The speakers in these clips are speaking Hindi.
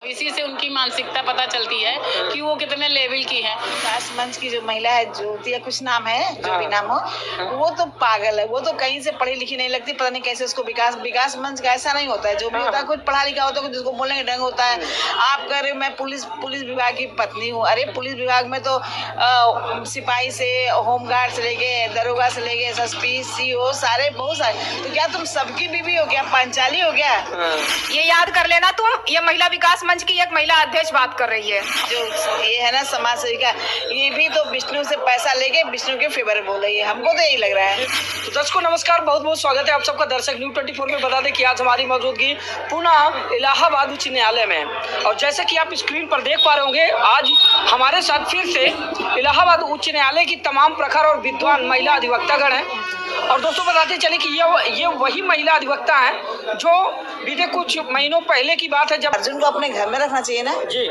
इसी से उनकी मानसिकता पता चलती है कि वो कितने लेवल की है। विकास मंच की जो महिला है, ज्योति या कुछ नाम है, जो भी नाम हो, वो तो पागल है। वो तो कहीं से पढ़ी लिखी नहीं लगती, पता नहीं कैसे उसको विकास मंच का ऐसा नहीं होता है। जो भी होता है कुछ पढ़ा लिखा होता है, जिसको बोलने का ढंग होता है। आप कह रहे हो मैं पुलिस विभाग की पत्नी हूँ। अरे पुलिस विभाग में तो सिपाही से, होमगार्ड से लेके, दरोगा से लेके एसएसपी, सीओ, सारे बहुत सारे। तो क्या तुम सबकी बीवी हो क्या? पांचाली हो क्या? ये याद कर लेना तुम। ये महिला विकास मंच की एक महिला अध्यक्ष बात कर रही है। जो ये है ना समाज सेविका, ये भी तो विष्णु से पैसा लेके विष्णु के फेवर में बोल रही है। हमको तो यही लग रहा है। तो दर्शकों नमस्कार, बहुत बहुत स्वागत है आप सबका दर्शक न्यूज़ 24 में। बता दें कि आज हमारी मौजूदगी पुनः इलाहाबाद उच्च न्यायालय में, और जैसे कि आप स्क्रीन पर देख पा रहे होंगे, आज हमारे साथ फिर से इलाहाबाद उच्च न्यायालय की तमाम प्रखर और विद्वान महिला अधिवक्तागण हैं। और दोस्तों बताते चले कि ये वही महिला अधिवक्ता हैं जो बीते कुछ महीनों पहले की बात है जब अर्जुन को अपने घर में रखना चाहिए ना जी,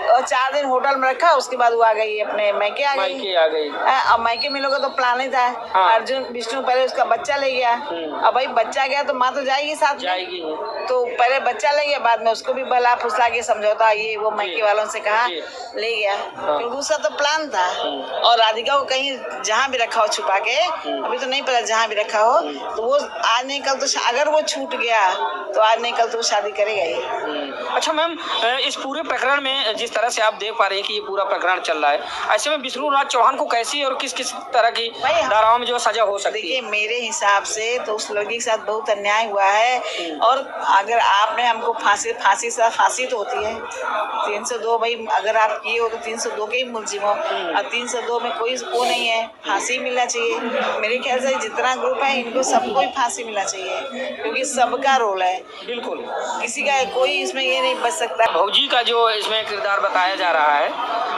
और 4 दिन होटल में रखा, उसके बाद वो आ गई अपने मैके आ गई। अब मैके मिलोगे तो प्लान नहीं था। हाँ। अर्जुन विष्णु पहले उसका बच्चा ले गया। अब भाई बच्चा गया तो माँ तो जाएगी साथ में। जाएगी। तो पहले बच्चा ले गया, बाद में उसको भी बला फुसला के समझौता ये वो मैके वालों से कहा ले गया, क्योंकि उसका तो प्लान था। और राधिका को कहीं जहाँ भी रखा हो छुपा के, अभी तो नहीं पता, जहाँ भी रखा हो, तो वो आज नहीं कल तो अगर वो छूट गया तो आज नहीं कल तो शादी करेगा ही। अच्छा मैम, इस पूरे प्रकरण में जिस तरह से आप देख पा रहे हैं कि ये पूरा प्रकरण चल रहा है, ऐसे में विष्णु राज चौहान को कैसी और किस किस तरह की धाराओं में जो सजा हो सकती है? देखिए मेरे हिसाब से तो उस लड़की के साथ बहुत अन्याय हुआ है। और अगर आपने हमको फांसी तो होती है 302, भाई अगर आप किए हो तो 302 के ही मुलजिम हो। और 302 में कोई वो नहीं है, फांसी मिलना चाहिए। मेरे ख्याल से जितना ग्रुप है इनको सबको ही फांसी मिलना चाहिए, क्योंकि सबका रोल है। बिल्कुल, किसी का कोई इसमें ये नहीं बच सकता। भौजी का जो इसमें किरदार बताया जा रहा है,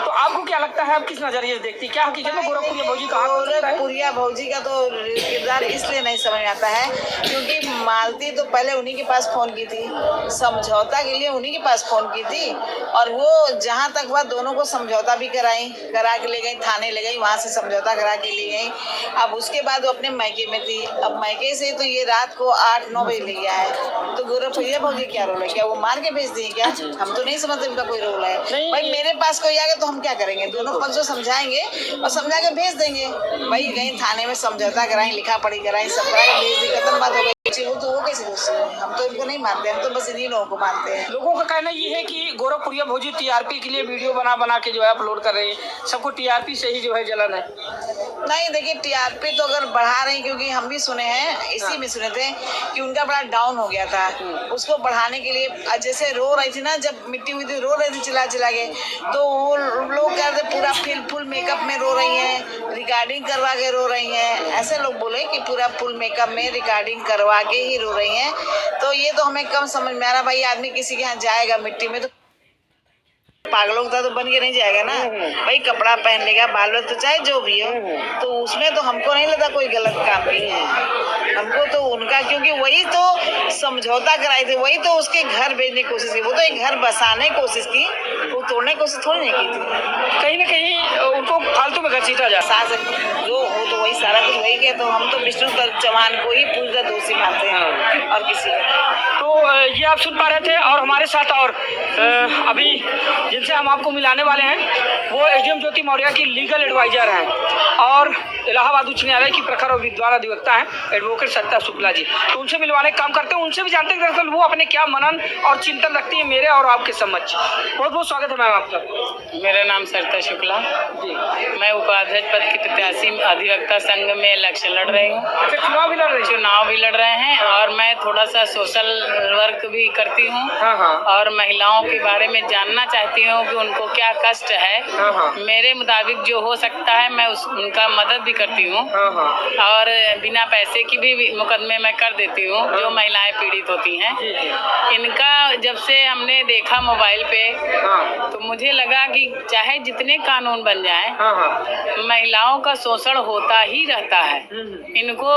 तो आपको क्या लगता है, आप किस नजरिए से देखती है? क्या हकीकत में गोरखपुरिया भौजी का गोरखपुरिया भौजी का तो किरदार इसलिए नहीं समझ में आता है क्योंकि मालती तो पहले उन्हीं के पास फोन की थी, समझौता के लिए उन्हीं के पास फोन की थी। और वो जहाँ तक हुआ दोनों को समझौता भी करा के ले गई, थाने ले गई, वहाँ से समझौता करा के ले गई। अब उसके बाद वो अपने मायके में थी। अब मायके से तो ये रात को 8-9 बजे ले गया है। तो गोरखपुरिया भौजी क्या रोल है? क्या वो मार के भेज दिए क्या? हम तो नहीं समझते उनका कोई रोल है। भाई मेरे पास कोई आ गया तो हम क्या करेंगे? दोनों पक्ष को समझाएंगे और समझा के भेज देंगे। भाई कहीं थाने में समझौता कराएं, लिखा पढ़ी कराएं, सब करा के भेज दी, खत्म बात हो गई। वो कैसे दोषी है? हम तो इनको नहीं मानते, हम तो बस इन्हीं लोगों को मानते हैं। लोगों का कहना ये है कि गोरखपुरिया भौजी टीआरपी के लिए वीडियो बना के जो है अपलोड कर रही है, सबको टीआरपी से ही जो है जलन है। नहीं देखिए, टीआरपी तो अगर बढ़ा रही, क्योंकि हम भी सुने हैं, इसी में सुने थे कि उनका बड़ा डाउन हो गया था। उसको बढ़ाने के लिए जैसे रो रही थी ना, जब मिट्टी हुई थी रो रही थी चिल्ला के, तो वो लोग कह रहे पूरा फुल मेकअप में रो रही हैं, रिकॉर्डिंग करवा के रो रही हैं। ऐसे लोग बोले कि पूरा फुल मेकअप में रिकॉर्डिंग करवा के ही रो रही हैं। तो ये तो हमें कम समझ में आ रहा। भाई आदमी किसी के यहाँ जाएगा मिट्टी में तो पागलों का तो बन के नहीं जाएगा ना। भाई कपड़ा पहन लेगा, बाल तो चाहे जो भी हो, तो उसमें तो हमको नहीं लगता कोई गलत काम भी है। हमको तो उनका, क्योंकि वही तो समझौता कराए थे, वही तो उसके घर भेजने की कोशिश की। वो तो एक घर बसाने की कोशिश की, वो तोड़ने की कोशिश थोड़ी नहीं की थी। कहीं ना कहीं उनको फालतू में घसीटा जा जो वो तो वही सारा कुछ वही किया। तो हम तो विष्णु चौहान को ही पूरा दोषी मानते हैं और किसी को। तो ये आप सुन पा रहे थे, और हमारे साथ और अभी जिनसे हम आपको मिलाने वाले हैं वो एसडीएम ज्योति मौर्य की लीगल एडवाइजर हैं और इलाहाबाद उच्च न्यायालय की प्रखर और विद्वान अधिवक्ता हैं एडवोकेट सत्ता शुक्ला जी। तो उनसे मिलवाने का काम करते हैं, उनसे भी जानते हैं दरअसल वो अपने क्या मनन और चिंतन रखती है मेरे और आपके समक्ष। बहुत बहुत स्वागत है मैम आपका। मेरा नाम सरिता शुक्ला जी, मैं उपाध्यक्ष पद की प्रत्याशी अधिवक्ता संघ में इलेक्शन लड़ रही हूँ। अच्छा, चुनाव भी लड़ रहे हैं? और मैं थोड़ा सा सोशल वर्क भी करती हूँ। हाँ। और महिलाओं के बारे में जानना चाहती हूँ कि उनको क्या कष्ट है। हाँ। मेरे मुताबिक जो हो सकता है मैं उनका मदद भी करती हूँ। हाँ। और बिना पैसे की भी मुकदमे मैं कर देती हूँ जो महिलाएं पीड़ित होती हैं। इनका जब से हमने देखा मोबाइल पे, तो मुझे लगा कि चाहे जितने कानून बन जाएं, महिलाओं का शोषण होता ही रहता है। इनको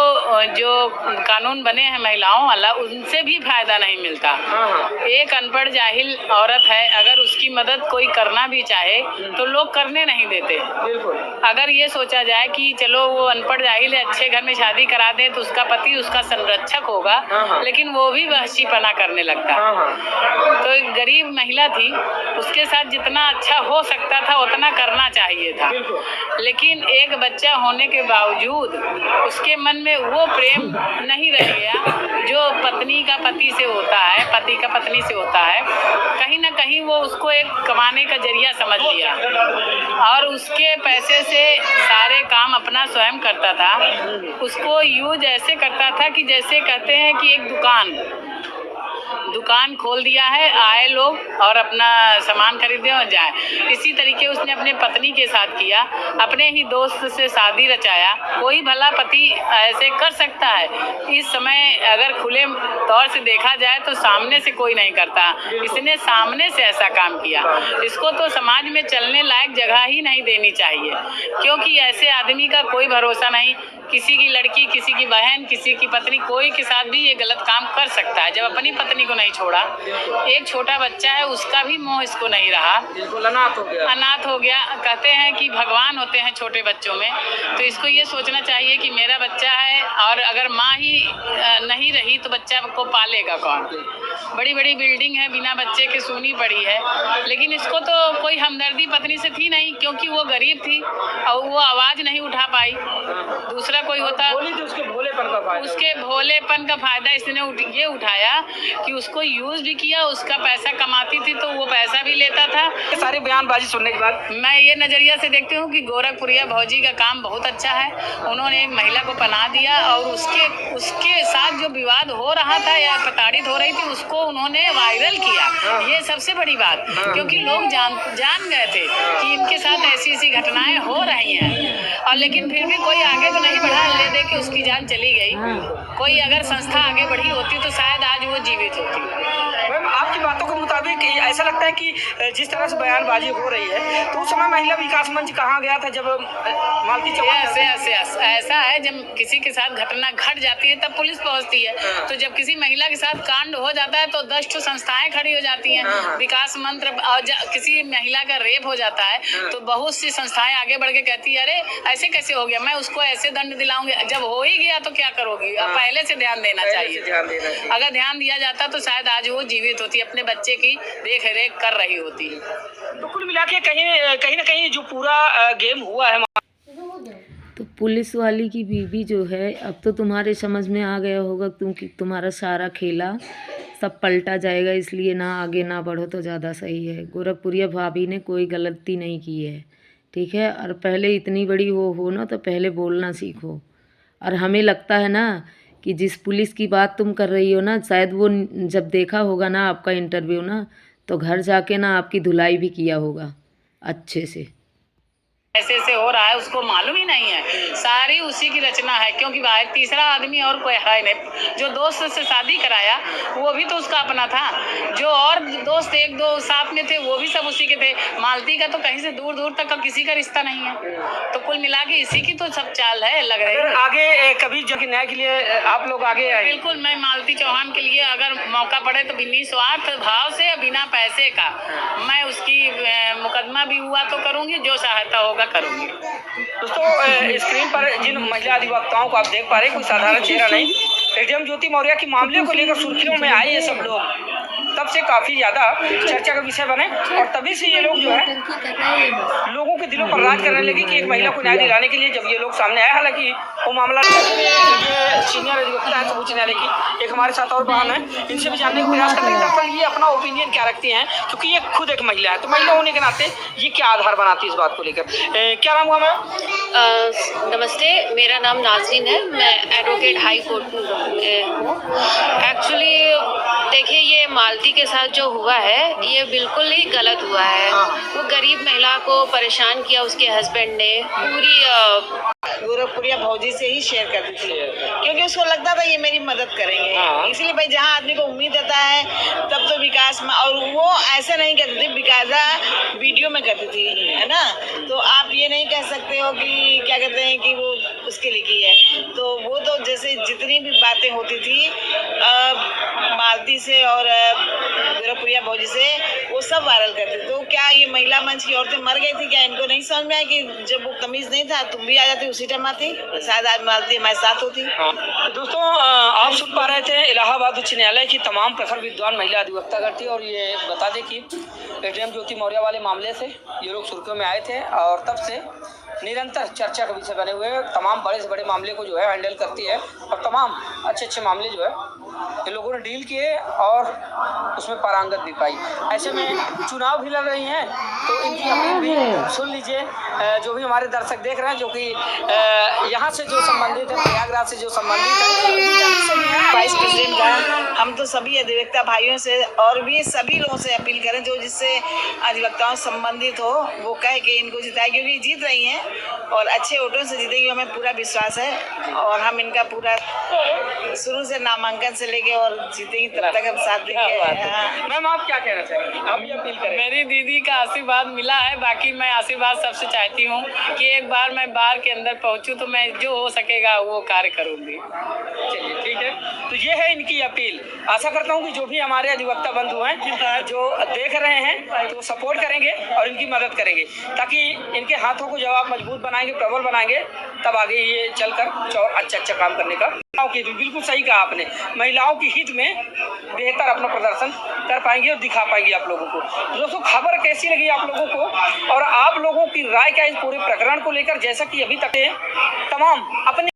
जो कानून बने हैं महिलाओं वाला, उनसे भी फायदा नहीं मिलता। एक अनपढ़ जाहिल औरत है, अगर उसकी मदद मदद कोई करना भी चाहे तो लोग करने नहीं देते। बिल्कुल। अगर ये सोचा जाए कि चलो वो अनपढ़ जाहिल है, अच्छे घर में शादी करा दे तो उसका पति उसका संरक्षक होगा, लेकिन वो भी वहशीपना करने लगता। तो एक गरीब महिला थी, उसके साथ जितना अच्छा हो सकता था उतना करना चाहिए था, लेकिन एक बच्चा होने के बावजूद उसके मन में वो प्रेम नहीं रह गया जो पत्नी का पति से होता है, पति का पत्नी से होता है। कहीं ना कहीं वो उसको एक कमाने का जरिया समझ लिया और उसके पैसे से सारे काम अपना स्वयं करता था। उसको यूज ऐसे करता था कि जैसे कहते हैं कि एक दुकान खोल दिया है, आए लोग और अपना सामान खरीदे और जाए। इसी तरीके उसने अपने पत्नी के साथ किया, अपने ही दोस्त से शादी रचाया। कोई भला पति ऐसे कर सकता है? इस समय अगर खुले तौर से देखा जाए तो सामने से कोई नहीं करता, इसने सामने से ऐसा काम किया। इसको तो समाज में चलने लायक जगह ही नहीं देनी चाहिए, क्योंकि ऐसे आदमी का कोई भरोसा नहीं। किसी की लड़की, किसी की बहन, किसी की पत्नी, कोई के साथ भी ये गलत काम कर सकता है। जब अपनी पत्नी को नहीं छोड़ा, एक छोटा बच्चा है उसका भी मोह इसको नहीं रहा, बिल्कुल अनाथ हो गया। कहते हैं कि भगवान होते हैं छोटे बच्चों में, तो इसको ये सोचना चाहिए कि मेरा बच्चा है और अगर माँ ही नहीं रही तो बच्चा को पालेगा कौन? बड़ी बड़ी बिल्डिंग है, बिना बच्चे के सूनी पड़ी है, लेकिन इसको तो कोई हमदर्दी पत्नी से थी नहीं, क्योंकि वो गरीब थी और वो आवाज नहीं उठा पाई। दूसरा कोई होता, उसके भोलेपन का फायदा इसने ये उठाया कि उसको यूज भी किया, उसका पैसा कमाती थी तो वो पैसा भी लेता था। सारी बयानबाजी सुनने के बाद मैं ये नजरिया से देखती हूँ कि गोरखपुरिया भौजी का काम बहुत अच्छा है। उन्होंने एक महिला को पनाह दिया और उसके साथ जो विवाद हो रहा था या प्रताड़ित हो रही थी उसको उन्होंने वायरल किया। ये सबसे बड़ी बात, क्योंकि लोग जान गए थे कि इनके साथ ऐसी घटनाएं हो रही हैं, और लेकिन फिर भी कोई आगे तो नहीं बढ़ा, ले दे के उसकी जान चली गई। कोई अगर संस्था आगे बढ़ी होती तो शायद आज वो जीवित होती। मैम, आपकी बातों के मुताबिक ऐसा लगता है कि जिस तरह से बयानबाजी हो रही है तो उस समय महिला विकास मंच कहाँ गया था जब मालती चौहान? ऐसा है, जब किसी के साथ घटना घट जाती है तब पुलिस पहुंचती है। तो जब किसी महिला के साथ कांड हो जाता है तो 10 ठो संस्थाएं खड़ी हो जाती हैं, विकास मंत्र। और किसी महिला का रेप हो जाता है तो बहुत सी संस्थाएं आगे बढ़ के कहती है अरे ऐसे कैसे हो गया, मैं उसको ऐसे दंड दिलाऊंगी। जब हो ही गया तो क्या करोगी? अब पहले से ध्यान देना चाहिए। अगर ध्यान दिया जाता तो शायद आज वो जीवित होती, अपने बच्चे की देख रेख कर रही होती। तो कुल मिला के कहीं ना कहीं जो पूरा गेम हुआ है। तो पुलिस वाली की बीवी जो है, अब तो तुम्हारे समझ में आ गया होगा, क्योंकि तुम्हारा सारा खेला सब पलटा जाएगा, इसलिए ना आगे ना बढ़ो तो ज़्यादा सही है। गोरखपुरिया भाभी ने कोई गलती नहीं की है, ठीक है। और पहले इतनी बड़ी वो हो ना तो पहले बोलना सीखो। और हमें लगता है ना कि जिस पुलिस की बात तुम कर रही हो ना, शायद वो जब देखा होगा ना आपका इंटरव्यू ना, तो घर जाके ना आपकी धुलाई भी किया होगा अच्छे से। ऐसे हो रहा है उसको मालूम ही नहीं है, सारी उसी की रचना है, क्योंकि बाहर तीसरा आदमी और कोई है नहीं। जो दोस्त से शादी कराया वो भी तो उसका अपना था, जो और दोस्त एक दो साथ में थे वो भी सब उसी के थे। मालती का तो कहीं से दूर दूर तक का किसी का रिश्ता नहीं है। तो कुल मिला के इसी की तो सब चाल है, लग रही है। आगे कभी जो न्याय के लिए आप लोग आगे आए? बिल्कुल, मैं मालती चौहान के लिए अगर मौका पड़े तो निस्वार्थ भाव से, बिना पैसे का, मैं उसकी मुकदमा भी हुआ तो करूंगी, जो सहायता होगा करूंगी। दोस्तों, स्क्रीन पर जिन महिला अधिवक्ताओं को आप देख पा रहे हैं, कोई साधारण चेहरा नहीं, एडीएम ज्योति मौर्य के मामले को लेकर सुर्खियों में आए ये सब लोग तब से काफी ज्यादा चर्चा का विषय बने, और तभी से ये लोग जो है लोगों के दिलों पर राज करने लगे कि एक महिला को न्याय दिलाने के लिए जब ये लोग सामने आए। हालांकि वो मामला ये सीनियर अधिवक्ता है सर्वोच्च न्यायालय की, एक हमारे साथ और बहन है, इनसे भी जानने का प्रयास करते हैं दरअसल ये अपना ओपिनियन क्या रखती हैं, क्योंकि ये खुद एक महिला है। तो महिला होने के नाते ये क्या आधार बनाती है इस बात को लेकर? क्या नाम हुआ मैम? नमस्ते, मेरा नाम नाज़रीन है, मैं एडवोकेट हाई कोर्ट में हूँ। एक्चुअली देखिए, ये मालती के साथ जो हुआ है ये बिल्कुल ही गलत हुआ है। वो गरीब महिला को परेशान किया उसके हस्बैंड ने। पूरी गोरखपुरिया भौजी से ही शेयर करती थी, क्योंकि उसको लगता था ये मेरी मदद करेंगे। इसलिए भाई जहाँ आदमी को उम्मीद रहता है तब तो विकास में, और वो ऐसा नहीं करती थी, विकासा वीडियो में करती थी, है ना। तो आप ये नहीं कह सकते हो कि क्या कहते हैं कि वो उसके लिए की है। तो वो तो जैसे जितनी भी बातें होती थी मालती से और गोरखपुरिया भौजी से, वो सब वायरल करते। तो क्या ये महिला मंच की औरतें मर गई थी क्या? इनको नहीं समझ में आया कि जब वो तमीज नहीं था तुम भी आ जाती उसी टाइम आती, शायद आज मालती हमारे साथ होती। दोस्तों आप सुन पा रहे थे इलाहाबाद उच्च न्यायालय की तमाम प्रखर विद्वान महिला अधिवक्ता करती, और ये बता दें कि एडीएम ज्योति मौर्य वाले मामले से ये लोग सुर्खियों में आए थे और तब से निरंतर चर्चा का विषय बने हुए तमाम बड़े से बड़े मामले को जो है हैंडल करती है, और तमाम अच्छे अच्छे मामले जो है इन लोगों ने डील किए और उसमें पारंगत भी पाई। ऐसे में चुनाव भी लड़ रही हैं, तो इनकी अपील भी सुन लीजिए। जो भी हमारे दर्शक देख रहे हैं, जो कि यहाँ से जो संबंधित है, प्रयागराज से जो संबंधित है, वाइस प्रेसिडेंट का हम तो सभी अधिवक्ता भाइयों से और भी सभी लोगों से अपील करें जो जिससे अधिवक्ताओं से संबंधित हो वो कहे कि इनको जिताए, क्योंकि जीत रही हैं और अच्छे वोटों से जीतेगी, हमें पूरा विश्वास है। और हम इनका पूरा शुरू से नामांकन से लेके और जीतेंगे तब तक हम साथ देंगे। मैम आप क्या कहना चाहेंगे, आप भी अपील करें? मेरी दीदी का आशीर्वाद मिला है, बाकी मैं आशीर्वाद सबसे चाहती हूँ कि एक बार मैं बार के अंदर पहुँचूँ तो मैं जो हो सकेगा वो कार्य करूँगी। चलिए ठीक है, तो ये है इनकी अपील। आशा करता हूँ कि जो भी हमारे अधिवक्ता बंधु हैं जो देख रहे हैं तो सपोर्ट करेंगे और इनकी मदद करेंगे, ताकि इनके हाथों को जब आप मजबूत बनाएंगे, प्रबल बनाएंगे, तब आगे ये चलकर और अच्छा काम करने का। बिल्कुल सही कहा आपने, महिलाओं के हित में बेहतर अपना प्रदर्शन कर पाएंगे और दिखा पाएंगे आप लोगों को। दोस्तों खबर कैसी लगी आप लोगों को और आप लोगों की राय क्या इस पूरे प्रकरण को लेकर, जैसा कि अभी तक तमाम अपने